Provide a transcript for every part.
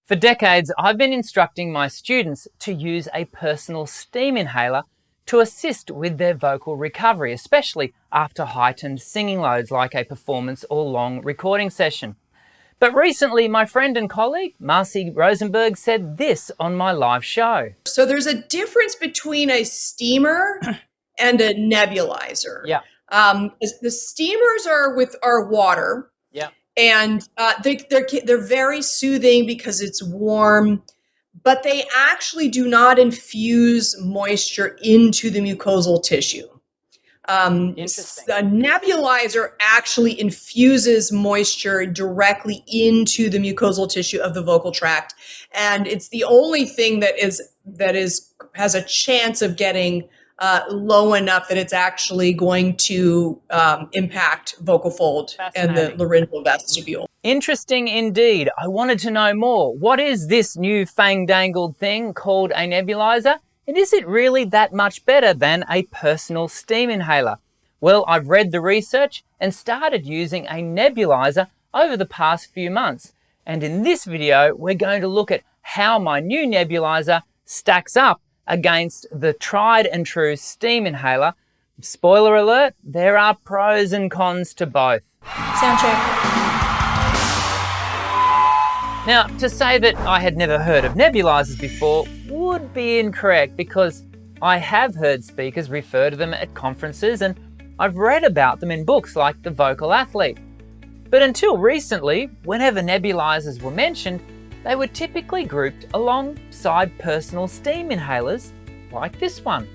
For decades, I've been instructing my students to use a personal steam inhaler to assist with their vocal recovery, especially after heightened singing loads like a performance or long recording session. But recently, my friend and colleague, Marcy Rosenberg, said this on my live show. So there's a difference between a steamer and a nebulizer. Yeah. The steamers are water. Yeah. And they're very soothing because it's warm, but they actually do not infuse moisture into the mucosal tissue. Interesting. The nebulizer actually infuses moisture directly into the mucosal tissue of the vocal tract, and it's the only thing that has a chance of getting low enough that it's actually going to impact vocal fold and the laryngeal vestibule. Interesting indeed. I wanted to know more. What is this new fang-dangled thing called a nebulizer? And is it really that much better than a personal steam inhaler? Well, I've read the research and started using a nebulizer over the past few months. And in this video, we're going to look at how my new nebulizer stacks up against the tried and true steam inhaler. Spoiler alert, there are pros and cons to both. Sound check. Now, to say that I had never heard of nebulizers before would be incorrect, because I have heard speakers refer to them at conferences and I've read about them in books like The Vocal Athlete. But until recently, whenever nebulizers were mentioned, they were typically grouped alongside personal steam inhalers like this one,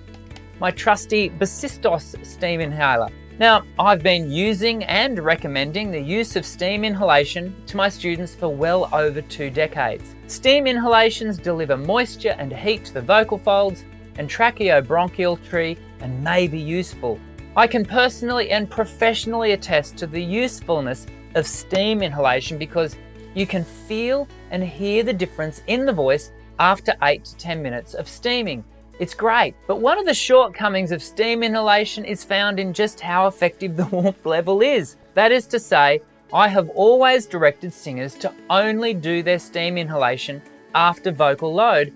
my trusty Basistos steam inhaler. Now, I've been using and recommending the use of steam inhalation to my students for well over 2 decades. Steam inhalations deliver moisture and heat to the vocal folds and tracheobronchial tree and may be useful. I can personally and professionally attest to the usefulness of steam inhalation because you can feel and hear the difference in the voice after 8 to 10 minutes of steaming. It's great, but one of the shortcomings of steam inhalation is found in just how effective the warmth level is. That is to say, I have always directed singers to only do their steam inhalation after vocal load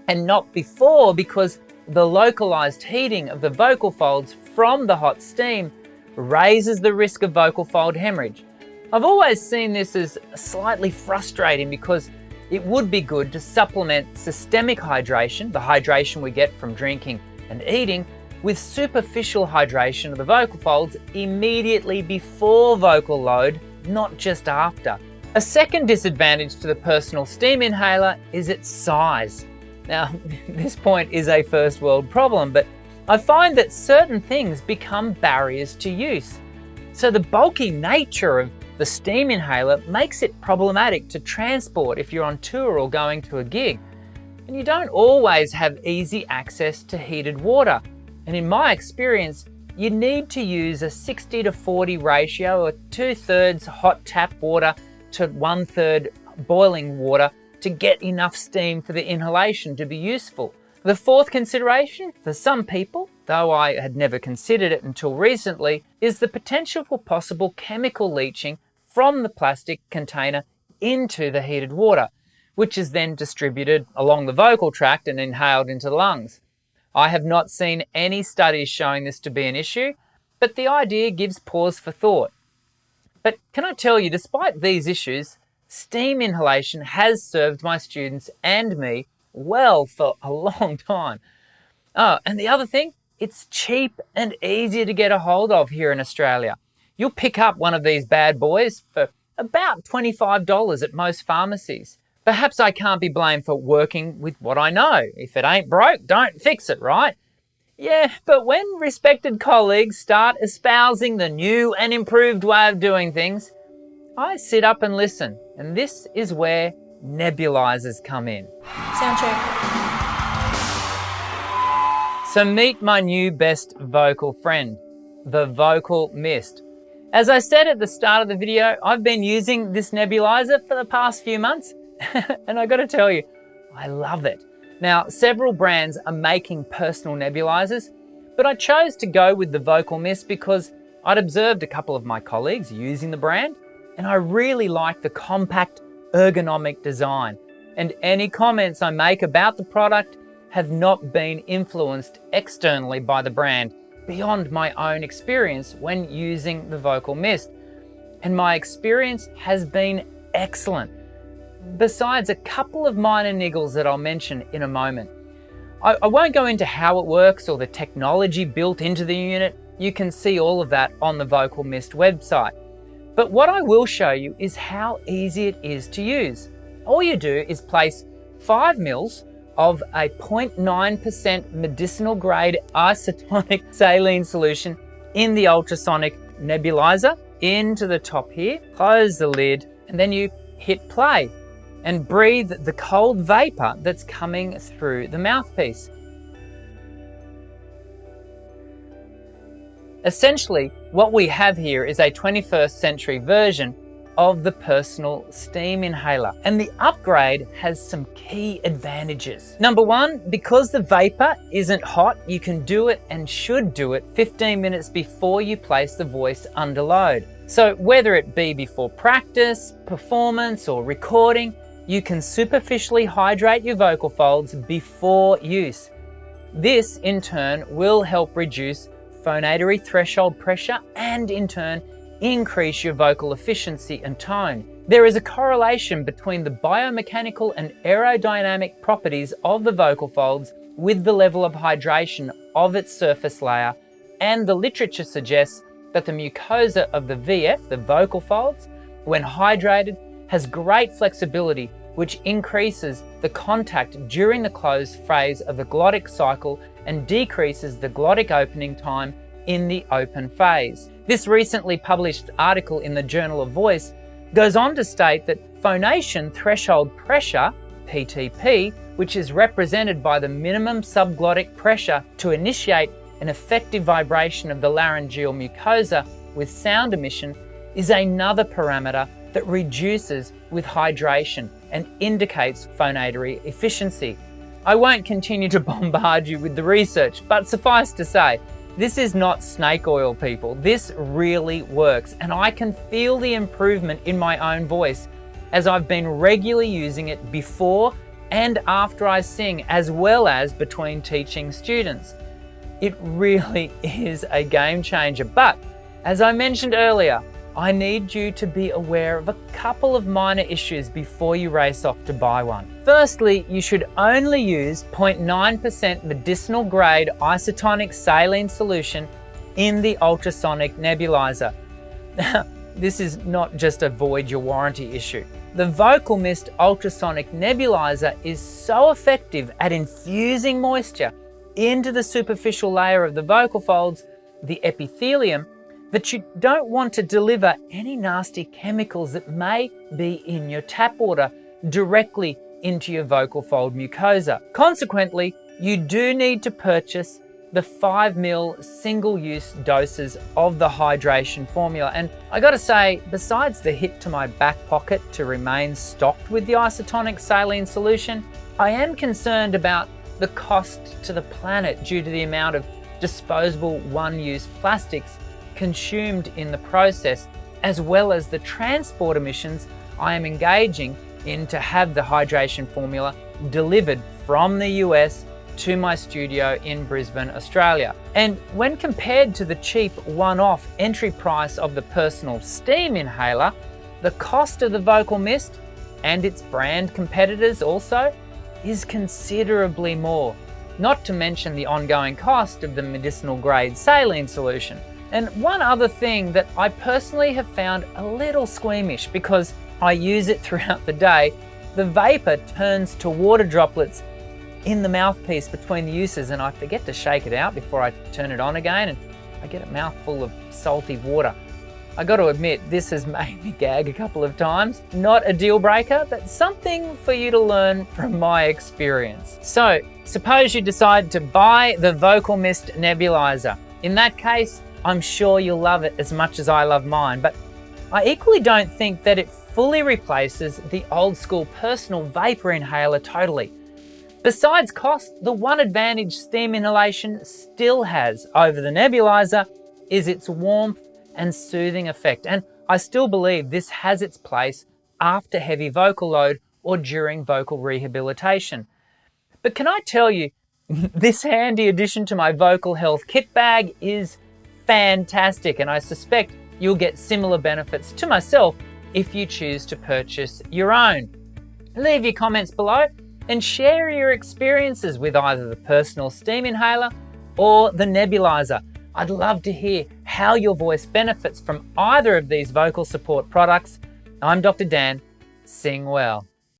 and not before, because the localized heating of the vocal folds from the hot steam raises the risk of vocal fold hemorrhage. I've always seen this as slightly frustrating because it would be good to supplement systemic hydration, the hydration we get from drinking and eating, with superficial hydration of the vocal folds immediately before vocal load, not just after. A second disadvantage to the personal steam inhaler is its size. Now, this point is a first world problem, but I find that certain things become barriers to use. So the bulky nature of the steam inhaler makes it problematic to transport if you're on tour or going to a gig. And you don't always have easy access to heated water. And in my experience, you need to use a 60-40 ratio, or 2/3 hot tap water to 1/3 boiling water to get enough steam for the inhalation to be useful. The fourth consideration for some people, though I had never considered it until recently, is the potential for possible chemical leaching from the plastic container into the heated water, which is then distributed along the vocal tract and inhaled into the lungs. I have not seen any studies showing this to be an issue, but the idea gives pause for thought. But can I tell you, despite these issues, steam inhalation has served my students and me well for a long time. Oh, and the other thing, it's cheap and easy to get a hold of here in Australia. You'll pick up one of these bad boys for about $25 at most pharmacies. Perhaps I can't be blamed for working with what I know. If it ain't broke, don't fix it, right? Yeah, but when respected colleagues start espousing the new and improved way of doing things, I sit up and listen, and this is where nebulizers come in. Sound check. So meet my new best vocal friend, the VocalMist. As I said at the start of the video, I've been using this nebulizer for the past few months, and I gotta tell you, I love it. Now, several brands are making personal nebulizers, but I chose to go with the VocalMist because I'd observed a couple of my colleagues using the brand, and I really like the compact, ergonomic design. and any comments I make about the product have not been influenced externally by the brand beyond my own experience when using the VocalMist. And my experience has been excellent, besides a couple of minor niggles that I'll mention in a moment. I won't go into how it works or the technology built into the unit. You can see all of that on the VocalMist website. But what I will show you is how easy it is to use. All you do is place 5 mils of a 0.9% medicinal grade isotonic saline solution in the ultrasonic nebulizer into the top here, close the lid, and then you hit play and breathe the cold vapor that's coming through the mouthpiece. Essentially, what we have here is a 21st century version of the personal steam inhaler, and the upgrade has some key advantages. Number one, because the vapor isn't hot, you can do it and should do it 15 minutes before you place the voice under load. So whether it be before practice, performance, or recording, you can superficially hydrate your vocal folds before use. This in turn will help reduce phonatory threshold pressure and in turn increase your vocal efficiency and tone. There is a correlation between the biomechanical and aerodynamic properties of the vocal folds with the level of hydration of its surface layer, and the literature suggests that the mucosa of the VF, the vocal folds, when hydrated, has great flexibility, which increases the contact during the closed phase of the glottic cycle and decreases the glottic opening time in the open phase. This recently published article in the Journal of Voice goes on to state that phonation threshold pressure, PTP, which is represented by the minimum subglottic pressure to initiate an effective vibration of the laryngeal mucosa with sound emission, is another parameter that reduces with hydration and indicates phonatory efficiency. I won't continue to bombard you with the research, but suffice to say, this is not snake oil, people. This really works, and I can feel the improvement in my own voice as I've been regularly using it before and after I sing, as well as between teaching students. It really is a game changer, but as I mentioned earlier, I need you to be aware of a couple of minor issues before you race off to buy one. Firstly, you should only use 0.9% medicinal grade isotonic saline solution in the ultrasonic nebulizer. Now, this is not just a void your warranty issue. The VocalMist ultrasonic nebulizer is so effective at infusing moisture into the superficial layer of the vocal folds, the epithelium, that you don't want to deliver any nasty chemicals that may be in your tap water directly into your vocal fold mucosa. Consequently, you do need to purchase the 5 ml single-use doses of the hydration formula. And I gotta say, besides the hit to my back pocket to remain stocked with the isotonic saline solution, I am concerned about the cost to the planet due to the amount of disposable one-use plastics consumed in the process, as well as the transport emissions I am engaging in to have the hydration formula delivered from the US to my studio in Brisbane, Australia. And when compared to the cheap one-off entry price of the personal steam inhaler, the cost of the VocalMist and its brand competitors also is considerably more, not to mention the ongoing cost of the medicinal grade saline solution. And one other thing that I personally have found a little squeamish because I use it throughout the day, the vapor turns to water droplets in the mouthpiece between the uses, and I forget to shake it out before I turn it on again, and I get a mouthful of salty water. I got to admit, this has made me gag a couple of times. Not a deal breaker, but something for you to learn from my experience. So, suppose you decide to buy the VocalMist nebulizer. In that case, I'm sure you'll love it as much as I love mine, but I equally don't think that it fully replaces the old school personal vapor inhaler totally. Besides cost, the one advantage steam inhalation still has over the nebulizer is its warmth and soothing effect, and I still believe this has its place after heavy vocal load or during vocal rehabilitation. But can I tell you, this handy addition to my vocal health kit bag is fantastic, and I suspect you'll get similar benefits to myself if you choose to purchase your own. Leave your comments below and share your experiences with either the personal steam inhaler or the nebulizer. I'd love to hear how your voice benefits from either of these vocal support products. I'm Dr. Dan. Sing well.